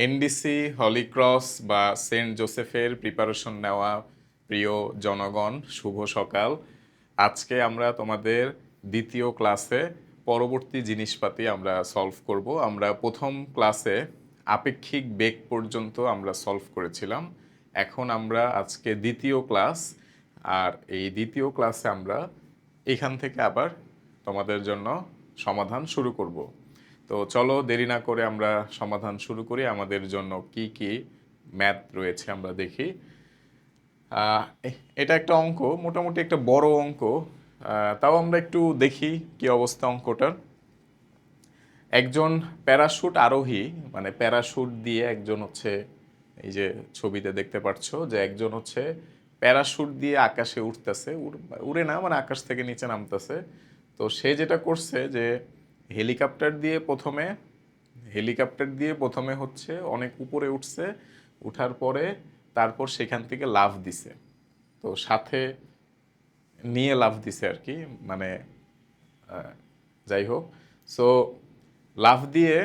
NDC, Holy Cross বা Saint জোসেফের preparation নেওয়া প্রিয় জনগণ, শুভ সকাল। আজকে আমরা তোমাদের দ্বিতীয় ক্লাসে পরবর্তী জিনিসপাতি আমরা সলভ করব। আমরা প্রথম ক্লাসে আপেক্ষিক বেগ পর্যন্ত আমরা সলভ করেছিলাম। এখন আমরা আজকে দ্বিতীয় ক্লাস, আর এই দ্বিতীয় ক্লাসে আমরা এখান থেকে আবার তোমাদের জন্য সমাধান শুরু করব। তো চলো দেরি না করে আমরা সমাধান শুরু করি। আমাদের জন্য কি কি ম্যাথ রয়েছে আমরা দেখি। এটা একটা অঙ্ক, মোটামুটি একটা বড় অঙ্ক। তাও আমরা একটু দেখি কি অবস্থা অঙ্কটার। একজন প্যারাশুট আরোহী, মানে প্যারাশুট দিয়ে একজন হচ্ছে, এই যে ছবিতে দেখতে পাচ্ছ যে একজন হচ্ছে প্যারাশুট দিয়ে আকাশে উঠতেছে, উড়ে না, মানে আকাশ থেকে নিচে নামতেছে। তো সে যেটা করছে যে হেলিকপ্টার দিয়ে প্রথমে হচ্ছে অনেক উপরে উঠছে, উঠার পরে তারপর সেখান থেকে লাফ দিছে। তো সাথে নিয়ে লাফ দিছে আর কি, মানে যাই হোক। সো লাফ দিয়ে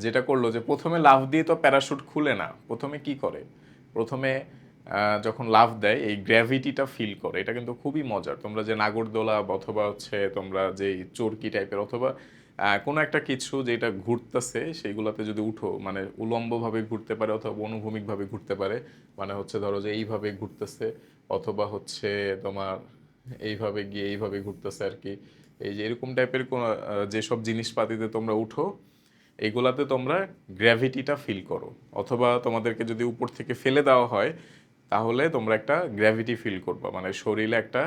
যেটা করলো যে প্রথমে লাফ দিয়ে তো প্যারাশুট খুলে না, প্রথমে কি করে, প্রথমে যখন লাফ দেয় এই গ্র্যাভিটিটা ফিল করে। এটা কিন্তু খুবই মজার। তোমরা যে নাগরদোলা অথবা হচ্ছে তোমরা যে চরকি টাইপের অথবা কোনো একটা কিছু যেটা ঘুরতেছে সেইগুলোতে যদি উঠো, মানে উলম্বভাবে ঘুরতে পারে অথবা অনুভূমিকভাবে ঘুরতে পারে, মানে হচ্ছে ধরো যে এইভাবে ঘুরতেছে অথবা হচ্ছে তোমার এইভাবে গিয়ে এইভাবে ঘুরতেছে আর কি। এই যে এরকম টাইপের কোনো যেসব জিনিসপাতিতে তোমরা উঠো, এইগুলাতে তোমরা গ্র্যাভিটিটা ফিল করো। অথবা তোমাদেরকে যদি উপর থেকে ফেলে দেওয়া হয় তাহলে তোমরা একটা গ্র্যাভিটি ফিল করবা, মানে শরীরে একটা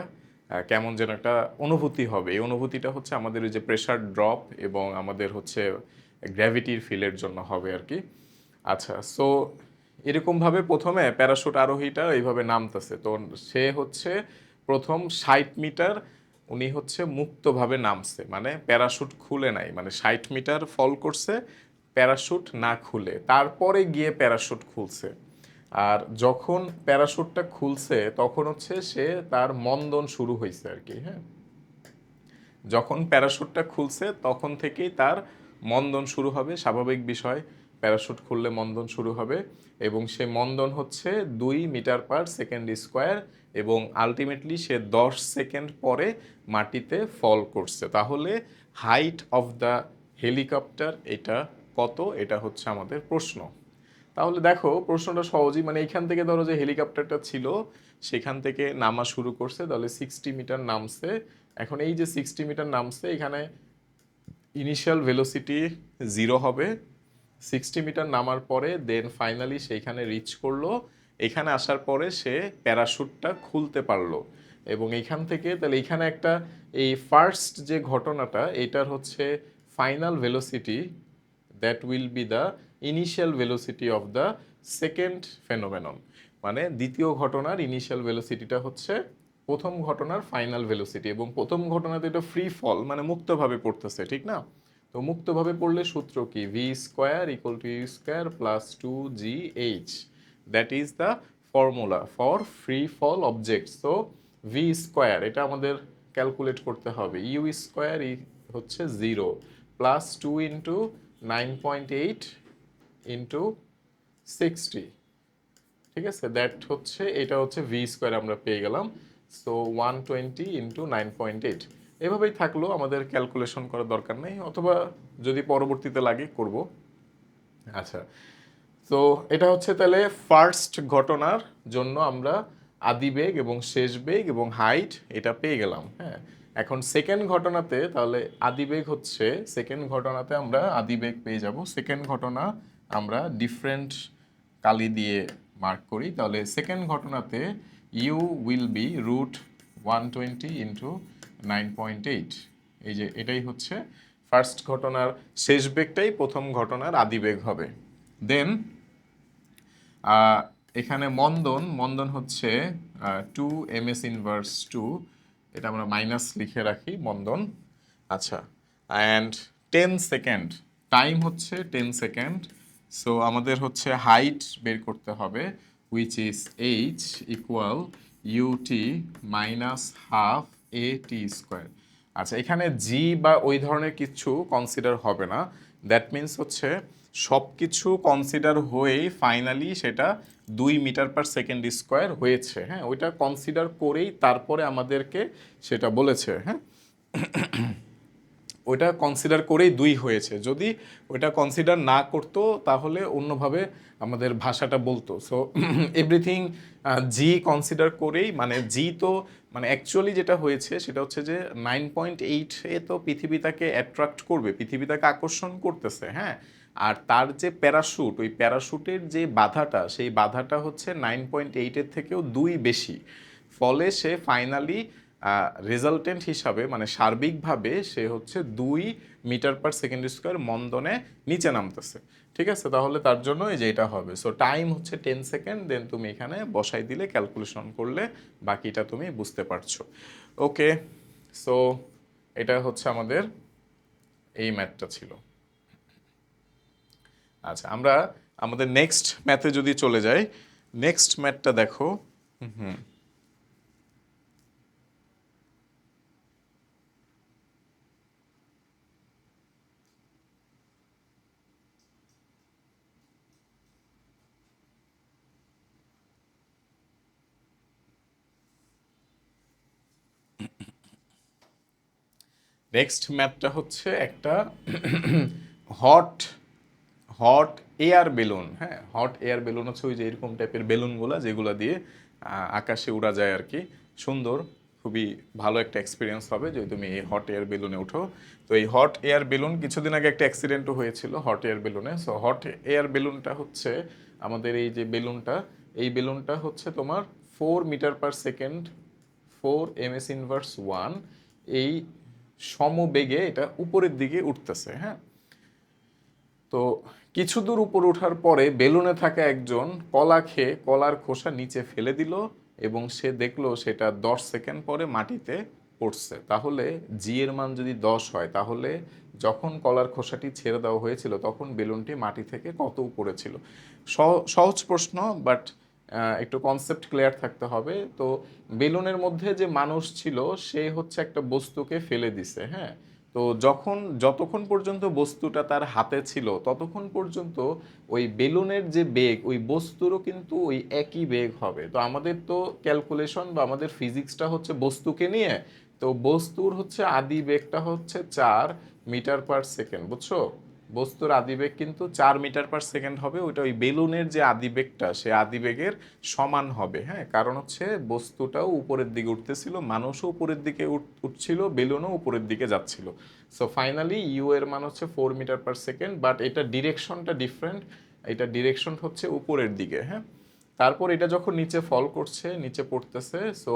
কেমন যেন একটা অনুভূতি হবে। এই অনুভূতিটা হচ্ছে আমাদের ওই যে প্রেশার ড্রপ এবং আমাদের হচ্ছে গ্র্যাভিটির ফিলের জন্য হবে আর কি। আচ্ছা, সো এরকমভাবে প্রথমে প্যারাশুট আরোহীটা এইভাবে নামতেছে। তো সে হচ্ছে প্রথম 60 মিটার উনি হচ্ছে মুক্তভাবে নামছে, মানে প্যারাশুট খুলে নাই, মানে 60 মিটার ফল করছে প্যারাশুট না খুলে, তারপরে গিয়ে প্যারাশুট খুলছে। আর যখন প্যারাশুটটা খুলছে তখন হচ্ছে সে তার মন্দন শুরু হয়েছে আর কি। হ্যাঁ, যখন প্যারাশুটটা খুলছে তখন থেকেই তার মন্দন শুরু হবে, স্বাভাবিক বিষয়। প্যারাশুট খুললে মন্দন শুরু হবে এবং সে মন্দন হচ্ছে 2 মিটার/সেকেন্ড স্কোয়ার এবং আলটিমেটলি সে 10 সেকেন্ড পরে মাটিতে ফল করছে। তাহলে হাইট অফ দ্য হেলিকপ্টার এটা কত, এটা হচ্ছে আমাদের প্রশ্ন। তাহলে দেখো প্রশ্নটা সহজই, মানে এইখান থেকে ধরো যে হেলিকপ্টারটা ছিল সেখান থেকে নামা শুরু করছে, তাহলে 60 মিটার নামছে। এখন এই যে 60 মিটার নামছে, এখানে ইনিশিয়াল ভেলোসিটি 0 হবে। 60 মিটার নামার পরে দেন ফাইনালি সেইখানে রিচ করলো। এখানে আসার পরে সে প্যারাশুটটা খুলতে পারলো এবং এইখান থেকে তাহলে এইখানে একটা, এই ফার্স্ট যে ঘটনাটা এটার হচ্ছে final velocity, that will be the initial velocity of the second phenomenon. মানে দ্বিতীয় ঘটনার ইনিশিয়াল ভেলোসিটিটা হচ্ছে প্রথম ঘটনার ফাইনাল ভেলোসিটি, এবং প্রথম ঘটনাতে এটা ফ্রি ফল, মানে মুক্তভাবে পড়তেছে, ঠিক না? তো মুক্তভাবে পড়লে সূত্র কি, v² = u² + 2gh, that is the formula for free fall object. So v² এটা আমাদের ক্যালকুলেট করতে হবে, u² হচ্ছে 0 +2 ইন্টু 9.8 ইন্টু 60, ঠিক আছে? দ্যাট হচ্ছে, এটা হচ্ছে v² আমরা পেয়ে গেলাম। সো 120 ইন্টু 9.8, এভাবেই থাকলো, আমাদের ক্যালকুলেশন করার দরকার নেই, অথবা যদি পরবর্তীতে লাগে করব। আচ্ছা, তো এটা হচ্ছে তাহলে ফার্স্ট ঘটনার জন্য আমরা আদিবেগ এবং শেষ বেগ এবং হাইট এটা পেয়ে গেলাম। হ্যাঁ, এখন সেকেন্ড ঘটনাতে তাহলে আদিবেগ হচ্ছে, সেকেন্ড ঘটনাতে আমরা আদিবেগ পেয়ে যাব। সেকেন্ড ঘটনা আমরা ডিফারেন্ট কালি দিয়ে মার্ক করি। তাহলে সেকেন্ড ঘটনাতে ইউ উইল বি √120 ইন্টু 9.8। এই যে এটাই হচ্ছে ফার্স্ট ঘটনার শেষ বেগটাই প্রথম ঘটনার আদিবেগ হবে। দেন এখানে মন্দন হচ্ছে 2 ms−2, এটা আমরা মাইনাস লিখে রাখি মন্দন। আচ্ছা, অ্যান্ড 10 সেকেন্ড, টাইম হচ্ছে 10 সেকেন্ড। সো আমাদের হচ্ছে হাইট বের করতে হবে, which is h = ut -12 at²। আচ্ছা, এখানে জি বা ওই ধরনের কিছু কনসিডার হবে না। দ্যাট মিন্স হচ্ছে সব কিছু কনসিডার হয়েই ফাইনালি সেটা 2 মিটার/সেকেন্ড স্কোয়ার হয়েছে। হ্যাঁ, ওইটা কনসিডার করেই তারপরে আমাদেরকে সেটা বলেছে। হ্যাঁ, ওইটা কনসিডার করেই 2 হয়েছে। যদি ওইটা কনসিডার না করতো তাহলে অন্যভাবে আমাদের ভাষাটা বলতো। সো এভরিথিং জি কনসিডার করেই, মানে জি তো মানে অ্যাকচুয়ালি যেটা হয়েছে সেটা হচ্ছে যে 9.8 তো পৃথিবী তাকে অ্যাট্রাক্ট করবে, পৃথিবী তাকে আকর্ষণ করতেছে। হ্যাঁ, আর তার যে প্যারাশুট, ওই প্যারাশুটের যে বাধাটা, সেই বাধাটা হচ্ছে 9.8-এর থেকেও 2 বেশি। ফলে সে ফাইনালি রেজাল্টেন্ট হিসাবে মানে সার্বিকভাবে সে হচ্ছে 2 মিটার/সেকেন্ড স্কোয়ার মন্দনে নিচে নামতেছে। ঠিক আছে, তাহলে তার জন্য এই যে এটা হবে। সো টাইম হচ্ছে 10 সেকেন্ড, দেন তুমি এখানে বসাই দিলে, ক্যালকুলেশন করলে বাকিটা তুমি বুঝতে পারছো। ওকে, সো এটা হচ্ছে আমাদের এই ম্যাথটা ছিল। আচ্ছা, আমরা আমাদের নেক্সট ম্যাথে যদি চলে যাই, নেক্সট ম্যাথটা দেখো। হুম, নেক্সট ম্যাথটা হচ্ছে একটা হট হট এয়ার বেলুন। হ্যাঁ, হট এয়ার বেলুন হচ্ছে ওই যে এরকম টাইপের বেলুনগুলো যেগুলো দিয়ে আকাশে উড়া যায় আর কি। সুন্দর, খুবই ভালো একটা এক্সপিরিয়েন্স হবে যদি তুমি এই হট এয়ার বেলুনে ওঠো। তো এই হট এয়ার বেলুন, কিছুদিন আগে একটা অ্যাক্সিডেন্টও হয়েছিল হট এয়ার বেলুনে। সো হট এয়ার বেলুনটা হচ্ছে আমাদের এই যে বেলুনটা, এই বেলুনটা হচ্ছে তোমার 4 মিটার/সেকেন্ড 4 ms−1 এই সমবেগে এটা উপরের দিকে উঠতেছে। হ্যাঁ, তো কিছু দূর উপর ওঠার পরে বেলুনে থাকা একজন কলা খেয়ে কলার খোসা নিচে ফেলে দিল এবং সে দেখলো সেটা 10 সেকেন্ড পরে মাটিতে পড়ছে। তাহলে জি এর মান যদি 10 হয়, তাহলে যখন কলার খোসাটি ছেড়ে দেওয়া হয়েছিল তখন বেলুনটি মাটি থেকে কত উপরে ছিল। সহজ প্রশ্ন, বাট একটু কনসেপ্ট ক্লিয়ার থাকতে হবে। তো বেলুনের মধ্যে যে মানুষ ছিল সে হচ্ছে একটা বস্তুকে ফেলে দিছে। হ্যাঁ, তো যতক্ষণ পর্যন্ত বস্তুটা তার হাতে ছিল ততক্ষণ পর্যন্ত ওই বেলুনের যে বেগ, ওই বস্তুরও কিন্তু ওই একই বেগ হবে। তো আমাদের তো ক্যালকুলেশন বা আমাদের ফিজিক্সটা হচ্ছে বস্তুকে নিয়ে। তো বস্তুর হচ্ছে আদি বেগটা হচ্ছে 4 মিটার/সেকেন্ড, বুঝছো? বস্তুর আদিবেগ কিন্তু 4 মিটার/সেকেন্ড হবে। ওইটা ওই বেলুনের যে আদিবেগটা, সে আদিবেগের সমান হবে। হ্যাঁ, কারণ হচ্ছে বস্তুটাও উপরের দিকে উঠতেছিল, মানুষও উপরের দিকে উঠছিল, বেলুনও উপরের দিকে যাচ্ছিল। সো ফাইনালি ইউ এর মান হচ্ছে 4 মিটার/সেকেন্ড, বাট এটা ডিরেকশনটা ডিফারেন্ট। এটা ডিরেকশন হচ্ছে উপরের দিকে। হ্যাঁ, তারপর এটা যখন নিচে ফল করছে, নিচে পড়তেছে, সো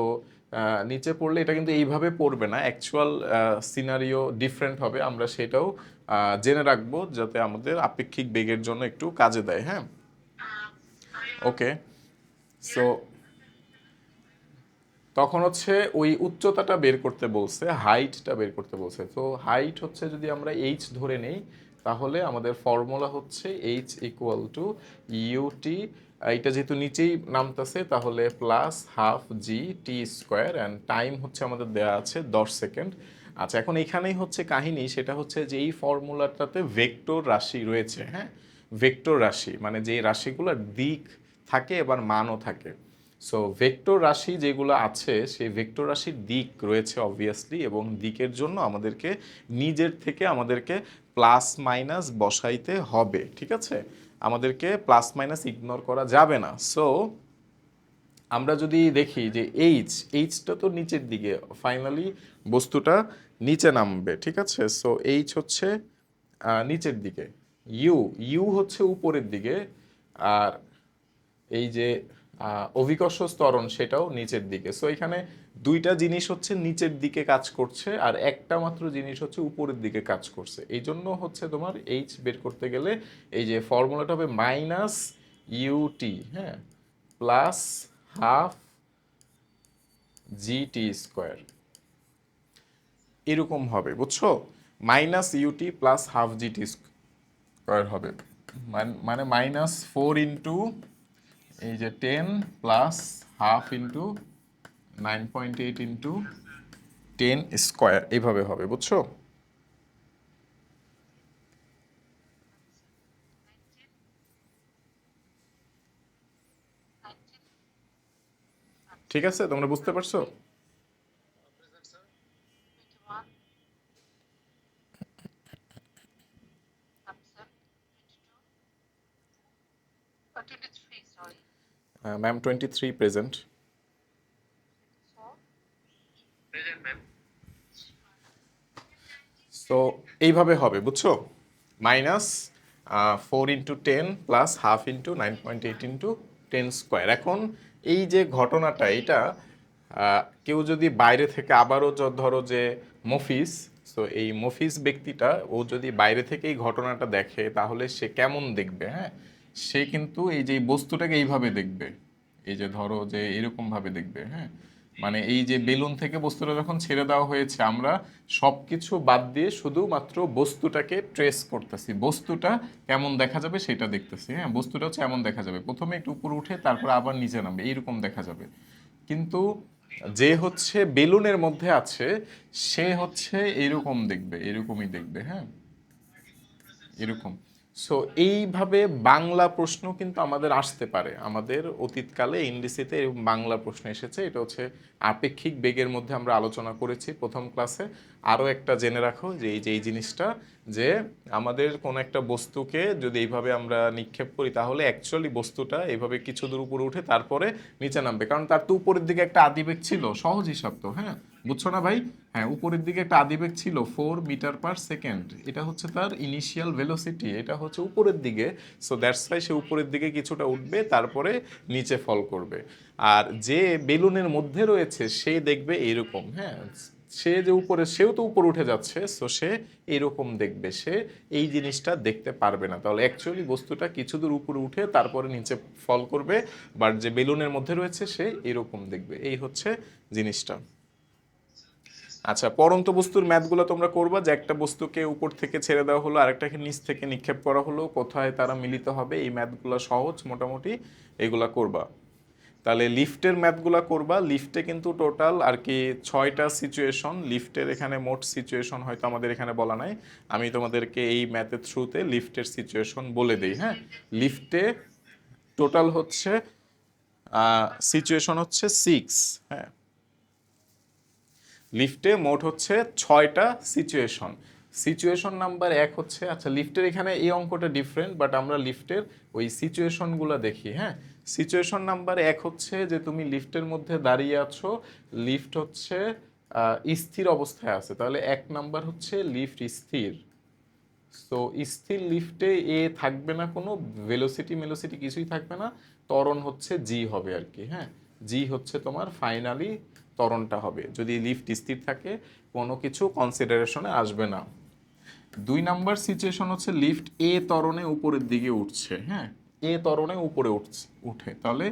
নিচে পড়লে এটা কিন্তু এইভাবে পড়বে না, অ্যাকচুয়াল সিনারিও ডিফারেন্ট হবে। আমরা সেটাও জেনে রাখবো যাতে আমাদের আপেক্ষিক বেগের জন্য একটু কাজে দেয়। হ্যাঁ, ওকে, সো তখন হচ্ছে ওই উচ্চতাটা বের করতে বলছে, হাইটটা বের করতে বলছে। তো হাইট হচ্ছে যদি আমরা এইচ ধরে নেই, তাহলে আমাদের ফর্মুলা হচ্ছে এইচ ইকুয়াল টু ইউটি, এটা যেহেতু নিচেই নামতেছে তাহলে +12 g t², অ্যান্ড টাইম হচ্ছে আমাদের দেয়া আছে 10 সেকেন্ড। আচ্ছা, এখন এখানেই হচ্ছে কাহিনী, সেটা হচ্ছে যে এই ফর্মুলাটাতে ভেক্টর রাশি রয়েছে। হ্যাঁ, ভেক্টর রাশি মানে যে রাশিগুলোর দিক থাকে এবার মানও থাকে। সো ভেক্টর রাশি যেগুলো আছে সেই ভেক্টর রাশির দিক রয়েছে অবভিয়াসলি, এবং দিকের জন্য আমাদেরকে নিজের থেকে আমাদেরকে প্লাস মাইনাস বসাইতে হবে। ঠিক আছে, আমাদেরকে প্লাস মাইনাস ইগনোর করা যাবে না। সো আমরা যদি দেখি যে এইচটা তো নিচের দিকে, ফাইনালি বস্তুটা নিচে নামবে। ঠিক আছে, সো এইচ হচ্ছে নিচের দিকে, ইউ ইউ হচ্ছে উপরের দিকে, আর এই যে অভিকর্ষ ত্বরণ সেটাও নিচের দিকে। সো এখানে দুইটা জিনিস হচ্ছে নিচের দিকে কাজ করছে আর একটা মাত্র জিনিস হচ্ছে উপরের দিকে কাজ করছে। এই জন্য হচ্ছে তোমার এইচ বের করতে গেলে এই যে ফর্মুলাটা হবে -ইউটি, হ্যাঁ, +12 g t², এরকম হবে, বুঝছো? -ইউটি +12 g t² হবে, মানে -4 ইন্টু এই যে 10 প্লাস হাফ ইন্টু 9.8 ইন্টু 10² এইভাবে হবে, বুঝছো? ঠিক আছে, তোমরা বুঝতে পারছো? Ma'am 23 present. তো এইভাবে হবে, বুঝছো? Minus 4 × 10 plus half into 9.8 × 10²। এখন এই যে ঘটনাটা, এটা কেউ যদি বাইরে থেকে আবারও ধরো যে মফিজ, তো এই মফিজ ব্যক্তিটা ও যদি বাইরে থেকে এই ঘটনাটা দেখে তাহলে সে কেমন দেখবে? হ্যাঁ, সে কিন্তু এই যে এই বস্তুটাকে এইভাবে দেখবে, এই যে ধরো যে এরকম ভাবে দেখবে। হ্যাঁ, মানে এই যে বেলুন থেকে বস্তুটা যখন ছেড়ে দেওয়া হয়েছে, আমরা সবকিছু বাদ দিয়ে শুধুমাত্র বস্তুটাকে ট্রেস করতেছি, বস্তুটা কেমন দেখা যাবে সেটা দেখতেছি। হ্যাঁ, বস্তুটা হচ্ছে এমন দেখা যাবে, প্রথমে একটু উপরে উঠে তারপর আবার নিচে নামবে, এইরকম দেখা যাবে। কিন্তু যে হচ্ছে বেলুনের মধ্যে আছে সে হচ্ছে এরকম দেখবে, এরকমই দেখবে। হ্যাঁ, এরকম। সো এইভাবে বাংলা প্রশ্ন কিন্তু আমাদের আসতে পারে। আমাদের অতীতকালে ইংরেজিতে এরকম বাংলা প্রশ্ন এসেছে। এটা হচ্ছে আপেক্ষিক বেগের মধ্যে আমরা আলোচনা করেছি প্রথম ক্লাসে। আরও একটা জেনে রাখো যে এই জিনিসটা, যে আমাদের কোন একটা বস্তুকে যদি এইভাবে আমরা নিক্ষেপ করি তাহলে অ্যাকচুয়ালি বস্তুটা এইভাবে কিছু দূর উপরে উঠে তারপরে নিচে নামবে, কারণ তার তো উপরের দিকে একটা আদিবেগ ছিল। সহজ হিসাব তো, হ্যাঁ, বুঝছো না ভাই? হ্যাঁ, উপরের দিকে একটা আদিবেগ ছিল 4 মিটার/সেকেন্ড, এটা হচ্ছে তার ইনিশিয়াল ভেলোসিটি, এটা হচ্ছে উপরের দিকে। সো দ্যাটস ওয়াই সে উপরের দিকে কিছুটা উঠবে তারপরে নিচে ফল করবে। আর যে বেলুনের মধ্যে রয়েছে সে দেখবে এইরকম। হ্যাঁ, সে যে উপরে, সেও তো উপরে উঠে যাচ্ছে, সো সে এরকম দেখবে, সে এই জিনিসটা দেখতে পারবে না। তাহলে অ্যাকচুয়ালি বস্তুটা কিছু দূর উপরে উঠে তারপরে নিচে ফল করবে, বাট যে বেলুনের মধ্যে রয়েছে সে এরকম দেখবে। এই হচ্ছে জিনিসটা। আচ্ছা, পরন্ত বস্তুর ম্যাথগুলো তোমরা করবা, যে একটা বস্তুকে উপর থেকে ছেড়ে দেওয়া হলো, আরেকটাকে নিচ থেকে নিক্ষেপ করা হলো, কোথায় তারা মিলিত হবে, এই ম্যাথগুলো সহজ মোটামুটি, এগুলা করবা। তাহলে লিফটের ম্যাথগুলা করবা। লিফটে কিন্তু টোটাল আর কি 6টা সিচুয়েশন। লিফটের এখানে মোট সিচুয়েশন হয়তো আমাদের এখানে বলা নাই, আমি তোমাদেরকে এই ম্যাথের থ্রুতে লিফটের সিচুয়েশন বলে দিই। হ্যাঁ, লিফটে টোটাল হচ্ছে সিচুয়েশন হচ্ছে 6। হ্যাঁ, লিফটে মোট হচ্ছে 6টা সিচুয়েশন। সিচুয়েশন নাম্বার 1 হচ্ছে, আচ্ছা লিফটের এখানে এই অঙ্কটা ডিফারেন্ট, বাট আমরা লিফটের ওই সিচুয়েশনগুলো দেখি। হ্যাঁ, সিচুয়েশন নাম্বার 1 হচ্ছে যে তুমি লিফটের মধ্যে দাঁড়িয়ে আছো, লিফট হচ্ছে স্থির অবস্থায় আছে, তাহলে 1 নাম্বার হচ্ছে লিফট স্থির। সো স্থির লিফটে এ থাকবে না, কোনো ভেলোসিটি কিছুই থাকবে না, ত্বরণ হচ্ছে জি হবে আর কি। হ্যাঁ, জি হচ্ছে তোমার ফাইনালি ত্বরণটা হবে। যদি লিফট স্থির থাকে কোনো কিছু কনসিডারেশনে আসবে না। 2 নাম্বার সিচুয়েশন হচ্ছে লিফট এ ত্বরণে উপরের দিকে উঠছে। হ্যাঁ, এ ত্বরণে উপরে উঠে, তাহলে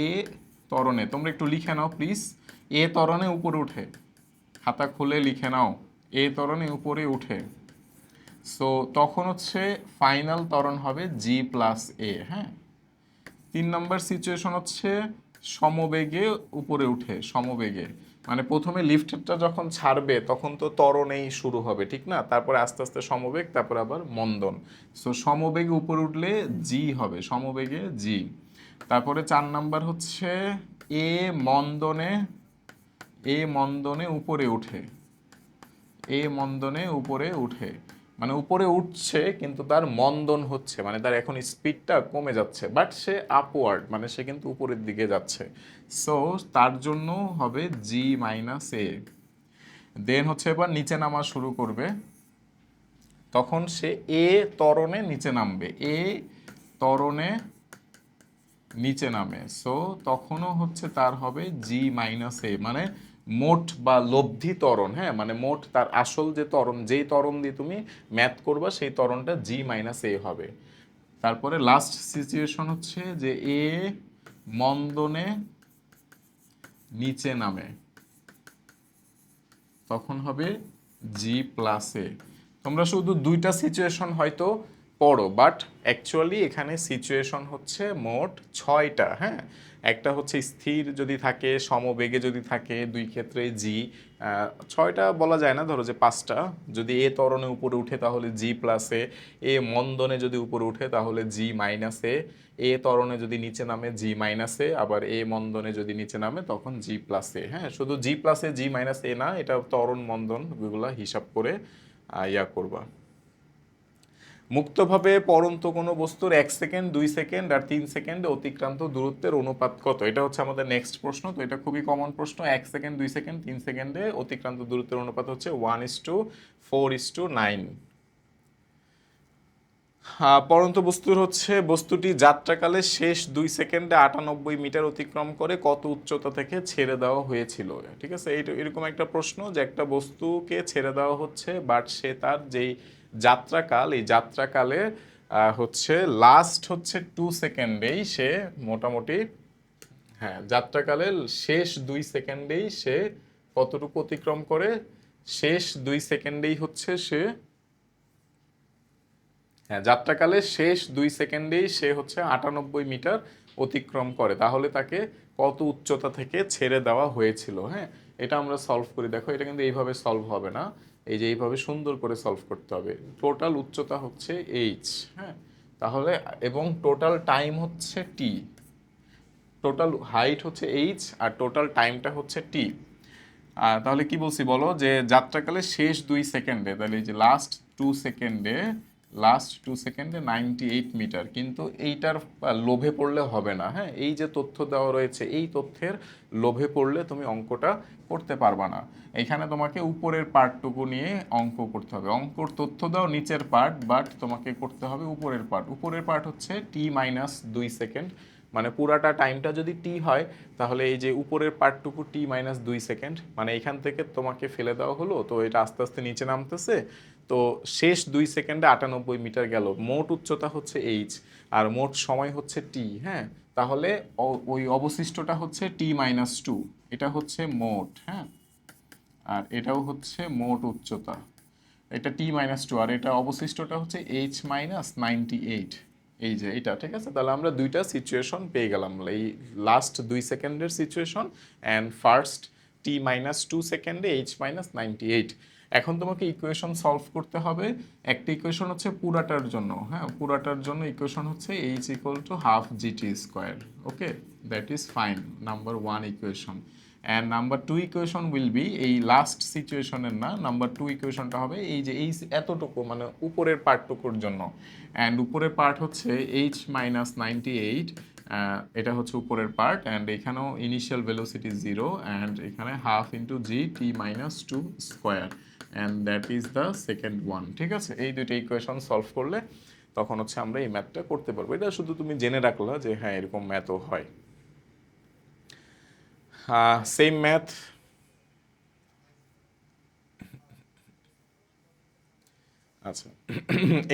এ ত্বরণে, তোমরা একটু লিখে নাও প্লিজ, এ ত্বরণে উপরে উঠে, খাতা খুলে লিখে নাও, এ ত্বরণে উপরে উঠে। সো তখন হচ্ছে ফাইনাল ত্বরণ হবে G+A। হ্যাঁ, 3 নম্বর সিচুয়েশন হচ্ছে সমবেগে উপরে উঠে, সমবেগে মানে প্রথমে লিফটটা যখন ছাড়বে তখন তো ত্বরণেই শুরু হবে, ঠিক না? তারপরে আস্তে আস্তে সমবেগ, তারপর আবার মন্দন। সো সমবেগে উপরে উঠলে জি হবে, সমবেগে জি। তারপরে 4 নাম্বার হচ্ছে এ মন্দনে, এ মন্দনে উপরে উঠে, এ মন্দনে উপরে উঠে, মানে উপরে উঠছে কিন্তু তার মন্দন হচ্ছে, মানে তার এখন স্পিডটা কমে যাচ্ছে, বাট সে আপওয়ার্ড, মানে সে কিন্তু উপরের দিকে যাচ্ছে। সো তার জন্য হবে G-A। দেন হচ্ছে এবার নিচে নামা শুরু করবে, তখন সে এ ত্বরণে নিচে নামবে, এ ত্বরণে নিচে নামে। সো তখনও হচ্ছে তার হবে G-A, মানে মোট বা লব্ধি ত্বরণ। হ্যাঁ, মানে মোট তার আসল যে ত্বরণ, যেই ত্বরণ দিয়ে তুমি ম্যাথ করবা সেই ত্বরণটা G-A হবে। তারপরে লাস্ট সিচুয়েশন হচ্ছে যে এ মন্দনে নিচে নামে, তখন হবে G+A। তোমরা শুধু 2টা সিচুয়েশন হয়তো পড়ো, বাট অ্যাকচুয়ালি এখানে সিচুয়েশন হচ্ছে মোট 6টা। হ্যাঁ, একটা হচ্ছে স্থির যদি থাকে, সমবেগে যদি থাকে, দুই ক্ষেত্রে জি। 6টা বলা যায় না, ধরো যে 5টা। যদি এ ত্বরণে উপরে উঠে তাহলে জি প্লাস এ মন্দনে যদি উপরে উঠে তাহলে জি মাইনাস এ ত্বরণে যদি নিচে নামে জি মাইনাস আবার এ মন্দনে যদি নিচে নামে তখন জি প্লাস হ্যাঁ, শুধু জি প্লাস জি মাইনাস না, এটা ত্বরণ মন্দন এগুলা হিসাব করে ইয়া করবা। মুক্তভাবে পড়ন্ত কোনো বস্তুর 1 সেকেন্ড, 2 সেকেন্ড আর 3 সেকেন্ডে অতিক্রান্ত দূরত্বের অনুপাত কত? এটা হচ্ছে আমাদের নেক্সট প্রশ্ন। তো এটা খুবই কমন প্রশ্ন। 1 সেকেন্ড, 2 সেকেন্ড, 3 সেকেন্ডে অতিক্রান্ত দূরত্বের অনুপাত হচ্ছে 1:4:9। পড়ন্ত বস্তুর হচ্ছে বস্তুটি যাত্রাকালে শেষ 2 সেকেন্ডে 98 মিটার অতিক্রম করে কত উচ্চতা থেকে ছেড়ে দেওয়া হয়েছিল? ঠিক আছে, এরকম একটা প্রশ্ন যে একটা বস্তুকে ছেড়ে দেওয়া হচ্ছে, বাট সে তার যেই যাত্রাকাল, এই যাত্রাকালে হচ্ছে লাস্ট হচ্ছে 2 সেকেন্ডেই সে মোটামুটি, হ্যাঁ, যাত্রাকালের শেষ 2 সেকেন্ডেই সে কতটুকু অতিক্রম করে? শেষ 2 সেকেন্ডেই হচ্ছে সে, হ্যাঁ, যাত্রাকালে শেষ 2 সেকেন্ডেই সে হচ্ছে 98 মিটার অতিক্রম করে। তাহলে তাকে কত উচ্চতা থেকে ছেড়ে দেওয়া হয়েছিল? হ্যাঁ, এটা আমরা সলভ করি। দেখো, এটা কিন্তু এইভাবে সলভ হবে না, এই যে এইভাবে সুন্দর করে সলভ করতে হবে। টোটাল উচ্চতা হচ্ছে এইচ, হ্যাঁ, তাহলে এবং টোটাল টাইম হচ্ছে টি। টোটাল হাইট হচ্ছে এইচ আর টোটাল টাইমটা হচ্ছে টি। তাহলে কি বলছি বলো, যে যাত্রাকালে শেষ 2 সেকেন্ডে, তাহলে এই যে লাস্ট টু সেকেন্ডে 98 মিটার। কিন্তু এইটার লোভে পড়লে হবে না। হ্যাঁ, এই যে তথ্য দেওয়া রয়েছে, এই তথ্যের লোভে পড়লে তুমি অঙ্কটা করতে পারবা না। এখানে তোমাকে উপরের পার্টটুকু নিয়ে অঙ্ক করতে হবে। অঙ্কর তথ্য দাও নিচের পার্ট, বাট তোমাকে করতে হবে উপরের পার্ট। উপরের পার্ট হচ্ছে t-2 সেকেন্ড, মানে পুরাটা টাইমটা যদি টি হয় তাহলে এই যে উপরের পার্টটুকু t-2 সেকেন্ড, মানে এখান থেকে তোমাকে ফেলে দেওয়া হলো, তো এটা আস্তে আস্তে নিচে নামতেছে। তো শেষ 2 সেকেন্ডে 98 মিটার গেল। মোট উচ্চতা হচ্ছে এইচ আর মোট সময় হচ্ছে টি। হ্যাঁ, তাহলে ওই অবশিষ্টটা হচ্ছে t-2, এটা হচ্ছে মোট। হ্যাঁ, আর এটাও হচ্ছে মোট উচ্চতা, এটা t-2, আর এটা অবশিষ্টটা হচ্ছে h-98। এই যে এটা, ঠিক আছে। তাহলে আমরা দুইটা সিচুয়েশন পেয়ে গেলাম, এই লাস্ট 2 সেকেন্ডের সিচুয়েশন অ্যান্ড ফার্স্ট t-2 সেকেন্ডে h-98। এখন তোমাকে ইকুয়েশন সলভ করতে হবে। একটা ইকুয়েশন হচ্ছে পুরাটার জন্য, হ্যাঁ, পুরাটার জন্য ইকুয়েশন হচ্ছে h=12 gt²। Okay, that is fine, number 1 equation. And number 2 equation will be, এই লাস্ট সিচুয়েশনের না, নাম্বার 2 ইকুয়েশনটা হবে এই যে এই এতটুকু, মানে উপরের পার্টটুকুর জন্য। অ্যান্ড উপরের পার্ট হচ্ছে h-98, এটা হচ্ছে উপরের পার্ট। অ্যান্ড এখানেও ইনিশিয়াল ভেলোসিটি 0, অ্যান্ড এখানে 1/2 × g t-2, and that is the second one. ঠিক আছে, এই দুইটা ইকুয়েশন সলভ করলে তখন হচ্ছে আমরা এই ম্যাথটা করতে পারবো। এটা শুধু তুমি জেনে রাখলা যে হ্যাঁ এরকম ম্যাথও হয়। Same math. আচ্ছা,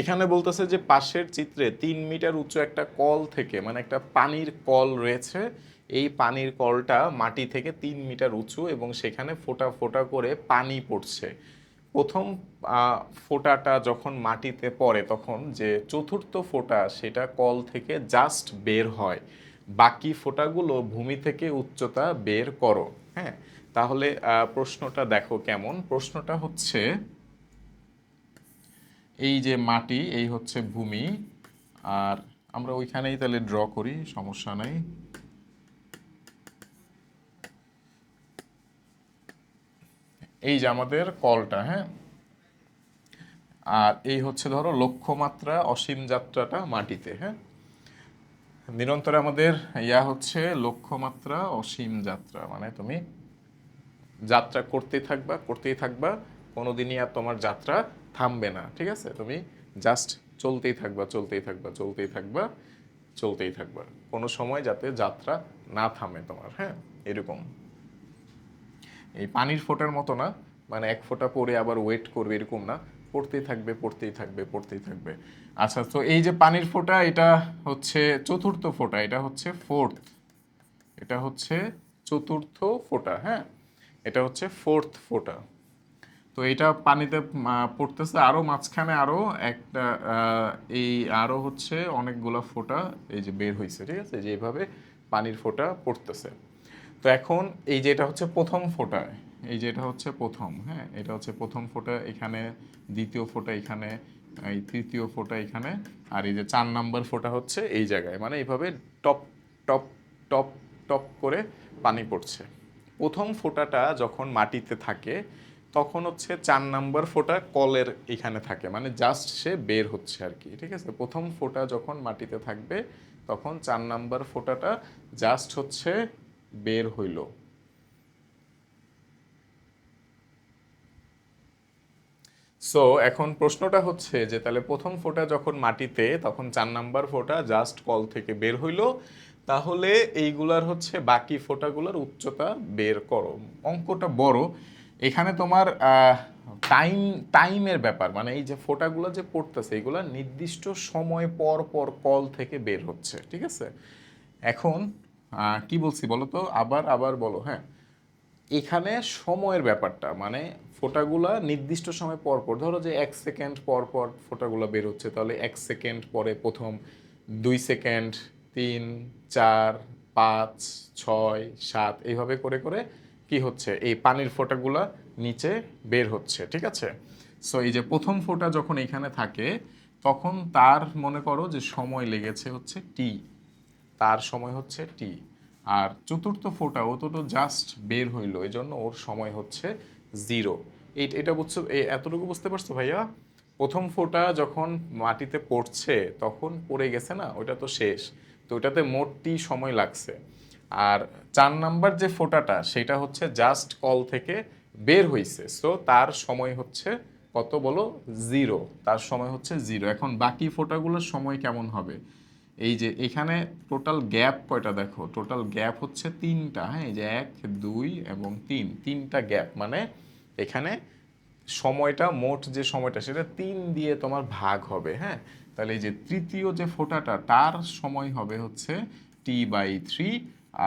এখানে বলতেছে যে পাশের চিত্রে 3 মিটার উঁচু একটা কল থেকে, মানে একটা পানির কল রয়েছে, এই পানির কলটা মাটি থেকে 3 মিটার উঁচু এবং সেখানে ফোঁটা ফোঁটা করে পানি পড়ছে। প্রথম ফোঁটাটা যখন মাটিতে পড়ে তখন যে চতুর্থ ফোঁটা সেটা কল থেকে জাস্ট বের হয়, বাকি ফোঁটাগুলো ভূমি থেকে উচ্চতা বের করো। হ্যাঁ, তাহলে প্রশ্নটা দেখো কেমন। প্রশ্নটা হচ্ছে এই যে মাটি, এই হচ্ছে ভূমি, আর আমরা ওইখানেই তাহলে ড্র করি, সমস্যা নাই। এই যে আমাদের কলটা, হ্যাঁ, আর এই হচ্ছে ধরো লক্ষ্যমাত্রা অসীম যাত্রাটা মাটিতে। হ্যাঁ, নিরন্তরে আমাদের ইয়া হচ্ছে লক্ষ্যমাত্রা অসীম যাত্রা, মানে তুমি যাত্রা করতেই থাকবা করতেই থাকবা, কোনোদিনই আর তোমার যাত্রা থামবে না। ঠিক আছে, তুমি জাস্ট চলতেই থাকবা চলতেই থাকবা চলতেই থাকবা চলতেই থাকবা, কোনো সময় যাতে যাত্রা না থামে তোমার। হ্যাঁ, এরকম এই পানির ফোঁটার মতো না, মানে এক ফোঁটা পরে আবার ওয়েট করবে এরকম না, পড়তেই থাকবে পড়তেই থাকবে পড়তেই থাকবে। আচ্ছা, তো এই যে পানির ফোঁটা, এটা হচ্ছে চতুর্থ ফোঁটা, এটা হচ্ছে ফোর্থ, এটা হচ্ছে চতুর্থ ফোঁটা। হ্যাঁ, এটা হচ্ছে ফোর্থ ফোঁটা। তো এটা পানিতে পড়তেছে, আরও মাঝখানে আরও একটা এই আরও হচ্ছে অনেকগুলো ফোঁটা এই যে বের হয়েছে, ঠিক আছে, যে এইভাবে পানির ফোঁটা পড়তেছে। তো এখন এই যে এটা হচ্ছে প্রথম ফোঁটা, এই যে এটা হচ্ছে প্রথম, হ্যাঁ, এটা হচ্ছে প্রথম ফোঁটা এখানে, দ্বিতীয় ফোঁটা এখানে, এই তৃতীয় ফোঁটা এখানে, আর এই যে 4 নম্বর ফোঁটা হচ্ছে এই জায়গায়, মানে এইভাবে টপ টপ টপ টপ করে পানি পড়ছে। প্রথম ফোঁটাটা যখন মাটিতে থাকে তখন হচ্ছে 4 নাম্বার ফোঁটা কলের এখানে থাকে, মানে জাস্ট সে বের হচ্ছে আর কি, ঠিক আছে। প্রথম ফোঁটা যখন মাটিতে থাকবে তখন 4 নাম্বার ফোঁটাটা জাস্ট হচ্ছে বের হইল। সো এখন প্রশ্নটা হচ্ছে যে তাহলে প্রথম ফোঁটা যখন মাটিতে তখন 4 নাম্বার ফোঁটা জাস্ট কল থেকে বের হইল, তাহলে এইগুলার হচ্ছে বাকি ফোঁটাগুলোর উচ্চতা বের করো। অঙ্কটা বড়, এখানে তোমার টাইমের ব্যাপার, মানে এই যে ফোঁটাগুলো যে পড়তেছে এগুলো নির্দিষ্ট সময় পর পর কল থেকে বের হচ্ছে, ঠিক আছে। এখন কি বলছি বলো তো, আবার আবার বলো, হ্যাঁ। এখানে সময়ের ব্যাপারটা, মানে ফোঁটাগুলা নির্দিষ্ট সময় পর পর, ধরো যে 1 সেকেন্ড পর পর ফোঁটাগুলো বের হচ্ছে, তাহলে 1 সেকেন্ড পরে প্রথম, 2 সেকেন্ড, 3, 4, 5, 6, 7 এইভাবে করে করে কি হচ্ছে এই পানির ফোঁটাগুলা নিচে বের হচ্ছে, ঠিক আছে। সো এই যে প্রথম ফোঁটা যখন এখানে থাকে তখন তার মনে করো যে সময় লেগেছে হচ্ছে টি, তার সময় হচ্ছে টি। আর চতুর্থ ফোঁটা ও তো জাস্ট বের হইলো, এই জন্য ওর সময় হচ্ছে 0। এটা বুঝছো, এতটুকু বুঝতে পারছো ভাইয়া? প্রথম ফোঁটা যখন মাটিতে পড়ছে তখন পড়ে গেছে না, ওইটা তো শেষ, তো ওইটাতে মোট টি সময় লাগছে। আর 4 নাম্বার যে ফোঁটাটা সেটা হচ্ছে জাস্ট কল থেকে বের হইছে, সো তার সময় হচ্ছে কত বলো? 0, তার সময় হচ্ছে 0। এখন বাকি ফোঁটাগুলোর সময় কেমন হবে? এই যে এখানে টোটাল গ্যাপ কয়টা দেখো, টোটাল গ্যাপ হচ্ছে 3টা, হ্যাঁ, এই যে 1, 2 এবং 3, 3টা গ্যাপ, মানে এখানে সময়টা, মোট যে সময়টা সেটা 3 দিয়ে তোমার ভাগ হবে, হ্যাঁ। তাহলে এই যে তৃতীয় যে ফোঁটাটা তার সময় হবে হচ্ছে t/3,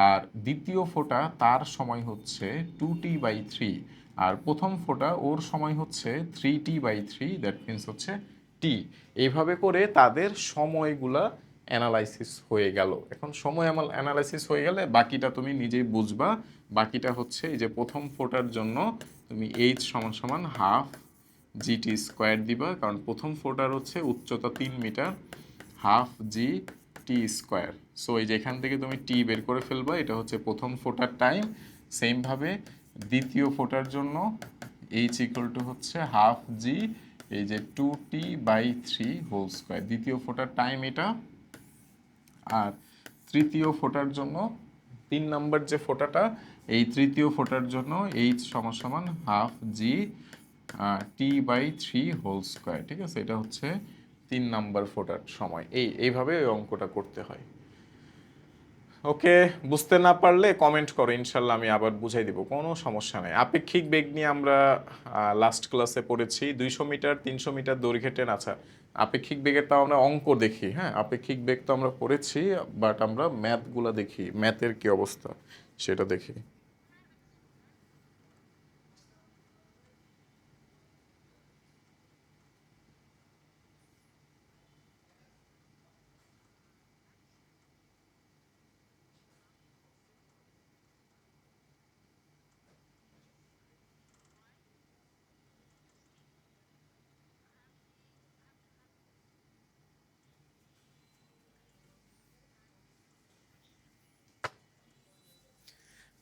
আর দ্বিতীয় ফোঁটা তার সময় হচ্ছে 2t/3, আর প্রথম ফোঁটা ওর সময় হচ্ছে 3t/3, দ্যাট মিনস হচ্ছে টি। এইভাবে করে তাদের সময়গুলা অ্যানালাইসিস হয়ে গেল। এখন সময় অ্যানালাইসিস হয়ে গেলে বাকিটা তুমি নিজেই বুঝবা। বাকিটা হচ্ছে এই যে প্রথম ফোঁটার জন্য তুমি এইচ সমান সমান হাফ জিটি স্কোয়ার দিবা, কারণ প্রথম ফোঁটার হচ্ছে উচ্চতা 3 মিটার, হাফ জি টি স্কোয়ার। সো এই যে এখান থেকে তুমি টি বের করে ফেলবা, এটা হচ্ছে প্রথম ফোঁটার টাইম। সেমভাবে দ্বিতীয় ফোঁটার জন্য এইচ ইকুয়াল টু হচ্ছে হাফ জি, এই যে 2t/3 হোল স্কোয়ার, দ্বিতীয় ফোঁটার টাইম এটা। আর তৃতীয় ফোঁটার জন্য 3 নাম্বার যে ফোঁটাটা, এই তৃতীয় ফোঁটার জন্য এইচ সমান সমান হাফ জি t/3 হোল স্কোয়ার, ঠিক আছে। এটা হচ্ছে 3 নাম্বার ফোঁটার সময়। এইভাবে ওই অঙ্কটা করতে হয়। ওকে, বুঝতে না পারলে কমেন্ট করো, ইনশাল্লাহ আমি আবার বুঝাই দিব, কোনো সমস্যা নেই। আপেক্ষিক বেগ নিয়ে আমরা লাস্ট ক্লাসে পড়েছি 200 মিটার 300 মিটার দৈর্ঘ্যে ট্রেন। আচ্ছা, আপেক্ষিক বেগের তাও আমরা অঙ্ক দেখি, হ্যাঁ, আপেক্ষিক বেগ তো আমরা পড়েছি, বাট আমরা ম্যাথগুলো দেখি, ম্যাথের কি অবস্থা সেটা দেখি।